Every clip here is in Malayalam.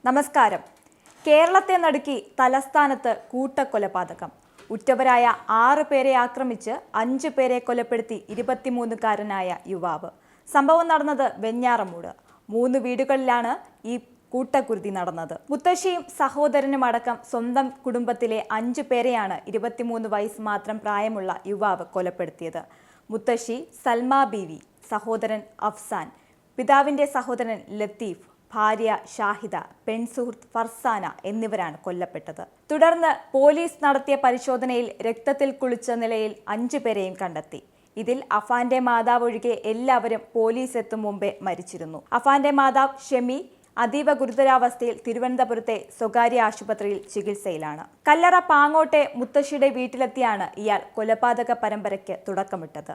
നമസ്കാരം. കേരളത്തെ നടുക്കി തലസ്ഥാനത്ത് കൂട്ടക്കൊലപാതകം. ഉറ്റവരായ 6 പേരെ ആക്രമിച്ച് 5 പേരെ കൊലപ്പെടുത്തി 23-കാരനായ യുവാവ്. സംഭവം നടന്നത് വെഞ്ഞാറമൂട്. 3 വീടുകളിലാണ് ഈ കൂട്ടക്കുരുതി നടന്നത്. മുത്തശ്ശിയും സഹോദരനും അടക്കം സ്വന്തം കുടുംബത്തിലെ 5 പേരെയാണ് 23 വയസ്സ് മാത്രം പ്രായമുള്ള യുവാവ് കൊലപ്പെടുത്തിയത്. മുത്തശ്ശി സൽമാ ബീവി, സഹോദരൻ അഫ്സാൻ, പിതാവിന്റെ സഹോദരൻ ലത്തീഫ്, ഭാര്യ ഷാഹിദ, പെൺസുഹൃത്ത് ഫർസാന എന്നിവരാണ് കൊല്ലപ്പെട്ടത്. തുടർന്ന് പോലീസ് നടത്തിയ പരിശോധനയിൽ രക്തത്തിൽ കുളിച്ച നിലയിൽ 5 പേരെയും കണ്ടെത്തി. ഇതിൽ അഫാന്റെ മാതാവ് ഒഴികെ എല്ലാവരും പോലീസ് എത്തും മുമ്പേ മരിച്ചിരുന്നു. അഫാന്റെ മാതാവ് ഷെമി അതീവ ഗുരുതരാവസ്ഥയിൽ തിരുവനന്തപുരത്തെ സ്വകാര്യ ആശുപത്രിയിൽ ചികിത്സയിലാണ്. കല്ലറ പാങ്ങോട്ടെ മുത്തശ്ശിയുടെ വീട്ടിലെത്തിയാണ് ഇയാൾ കൊലപാതക പരമ്പരയ്ക്ക് തുടക്കമിട്ടത്.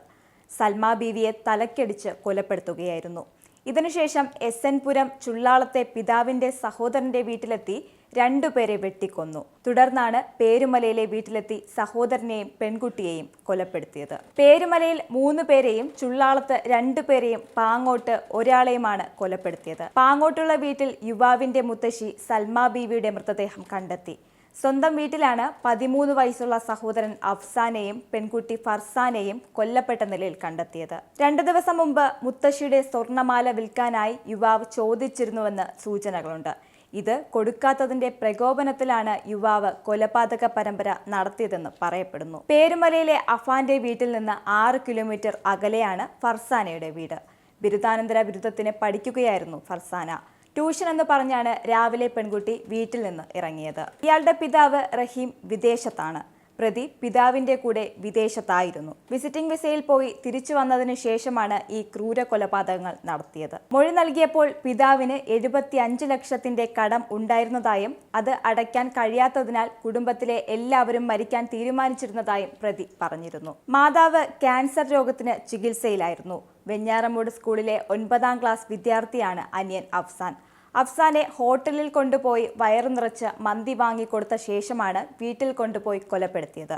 സൽമാ ബീവിയെ തലക്കടിച്ച് കൊലപ്പെടുത്തുകയായിരുന്നു. ഇതിനുശേഷം SN പുരം ചുള്ളാളത്തെ പിതാവിന്റെ സഹോദരന്റെ വീട്ടിലെത്തി 2 പേരെ വെട്ടിക്കൊന്നു. തുടർന്നാണ് പേരുമലയിലെ വീട്ടിലെത്തി സഹോദരനെയും പെൺകുട്ടിയെയും കൊലപ്പെടുത്തിയത്. പേരുമലയിൽ 3 പേരെയും ചുള്ളാളത്ത് 2 പേരെയും പാങ്ങോട്ട് ഒരാളെയുമാണ് കൊലപ്പെടുത്തിയത്. പാങ്ങോട്ടുള്ള വീട്ടിൽ യുവാവിന്റെ മുത്തശ്ശി സൽമാ ബീവിയുടെ മൃതദേഹം കണ്ടെത്തി. സ്വന്തം വീട്ടിലാണ് 13 വയസ്സുള്ള സഹോദരൻ അഫ്സാനെയും പെൺകുട്ടി ഫർസാനെയും കൊല്ലപ്പെട്ട നിലയിൽ കണ്ടെത്തിയത്. 2 ദിവസം മുമ്പ് മുത്തശ്ശിയുടെ സ്വർണമാല വിൽക്കാനായി യുവാവ് ചോദിച്ചിരുന്നുവെന്ന് സൂചനകളുണ്ട്. ഇത് കൊടുക്കാത്തതിന്റെ പ്രകോപനത്തിലാണ് യുവാവ് കൊലപാതക പരമ്പര നടത്തിയതെന്ന് പറയപ്പെടുന്നു. പേരുമലയിലെ അഫാന്റെ വീട്ടിൽ നിന്ന് 6 കിലോമീറ്റർ അകലെയാണ് ഫർസാനയുടെ വീട്. ബിരുദാനന്തര ബിരുദത്തിന് പഠിക്കുകയായിരുന്നു ഫർസാന. ട്യൂഷൻ എന്ന് പറഞ്ഞാണ് രാവിലെ പെൺകുട്ടി വീട്ടിൽ നിന്ന് ഇറങ്ങിയത്. ഇയാളുടെ പിതാവ് റഹീം വിദേശത്താണ്. പ്രതി പിതാവിന്റെ കൂടെ വിദേശത്തായിരുന്നു. വിസിറ്റിംഗ് വിസയിൽ പോയി തിരിച്ചു വന്നതിന് ശേഷമാണ് ഈ ക്രൂര കൊലപാതകങ്ങൾ നടത്തിയത്. മൊഴി നൽകിയപ്പോൾ പിതാവിന് 75 ലക്ഷത്തിന്റെ കടം ഉണ്ടായിരുന്നതായും അത് അടയ്ക്കാൻ കഴിയാത്തതിനാൽ കുടുംബത്തിലെ എല്ലാവരും മരിക്കാൻ തീരുമാനിച്ചിരുന്നതായും പ്രതി പറഞ്ഞിരുന്നു. മാതാവ് ക്യാൻസർ രോഗത്തിന് ചികിത്സയിലായിരുന്നു. വെഞ്ഞാറമൂട് സ്കൂളിലെ 9ാം ക്ലാസ് വിദ്യാർത്ഥിയാണ് അനിയൻ അഫ്സാൻ. അഫ്സാനെ ഹോട്ടലിൽ കൊണ്ടുപോയി വയറു നിറച്ച് മന്തി വാങ്ങിക്കൊടുത്ത ശേഷമാണ് വീട്ടിൽ കൊണ്ടുപോയി കൊലപ്പെടുത്തിയത്.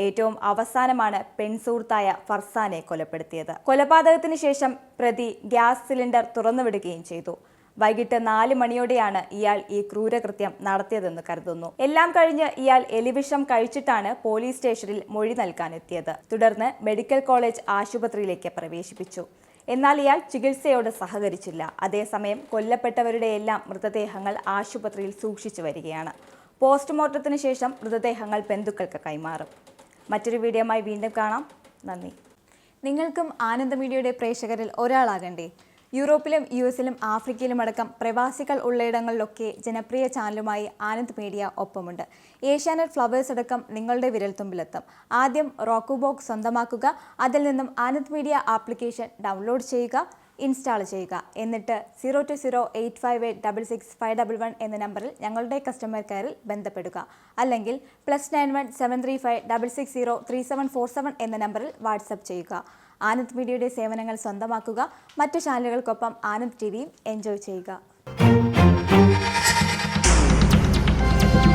ഏറ്റവും അവസാനമാണ് പെൺസുഹൃത്തായ ഫർസാനെ കൊലപ്പെടുത്തിയത്. കൊലപാതകത്തിന് ശേഷം പ്രതി ഗ്യാസ് സിലിണ്ടർ തുറന്നുവിടുകയും ചെയ്തു. വൈകിട്ട് 4 മണിയോടെയാണ് ഇയാൾ ഈ ക്രൂരകൃത്യം നടത്തിയതെന്ന് കരുതുന്നു. എല്ലാം കഴിഞ്ഞ് ഇയാൾ എലിവിഷം കഴിച്ചിട്ടാണ് പോലീസ് സ്റ്റേഷനിൽ മൊഴി നൽകാനെത്തിയത്. തുടർന്ന് മെഡിക്കൽ കോളേജ് ആശുപത്രിയിലേക്ക് പ്രവേശിപ്പിച്ചു. എന്നാൽ ഇയാൾ ചികിത്സയോട് സഹകരിച്ചില്ല. അതേസമയം കൊല്ലപ്പെട്ടവരുടെ എല്ലാം മൃതദേഹങ്ങൾ ആശുപത്രിയിൽ സൂക്ഷിച്ചു വരികയാണ്. പോസ്റ്റ്മോർട്ടത്തിന് ശേഷം മൃതദേഹങ്ങൾ ബന്ധുക്കൾക്ക് കൈമാറും. മറ്റൊരു വീഡിയോയുമായി വീണ്ടും കാണാം. നന്ദി. നിങ്ങൾക്കും ആനന്ദ മീഡിയയുടെ പ്രേക്ഷകരിൽ ഒരാളാകണ്ടേ? യൂറോപ്പിലും US-ലും ആഫ്രിക്കയിലും അടക്കം പ്രവാസികൾ ഉള്ളയിടങ്ങളിലൊക്കെ ജനപ്രിയ ചാനലുമായി ആനന്ദ് മീഡിയ ഒപ്പമുണ്ട്. ഏഷ്യാനെറ്റ് ഫ്ലവേഴ്സ് അടക്കം നിങ്ങളുടെ വിരൽത്തുമ്പിലെത്തും. ആദ്യം റോക്കു ബോക്സ് സ്വന്തമാക്കുക. അതിൽ നിന്നും ആനന്ദ് മീഡിയ ആപ്ലിക്കേഷൻ ഡൗൺലോഡ് ചെയ്യുക, ഇൻസ്റ്റാൾ ചെയ്യുക. എന്നിട്ട് 02085866511 എന്ന നമ്പറിൽ ഞങ്ങളുടെ കസ്റ്റമർ കെയറിൽ ബന്ധപ്പെടുക. അല്ലെങ്കിൽ +91 735 660 3747 എന്ന നമ്പറിൽ വാട്സപ്പ് ചെയ്യുക. ആനന്ദ് മീഡിയയുടെ സേവനങ്ങൾ സ്വന്തമാക്കുക. മറ്റു ചാനലുകൾക്കൊപ്പം ആനന്ദ് TVയും എൻജോയ് ചെയ്യുക.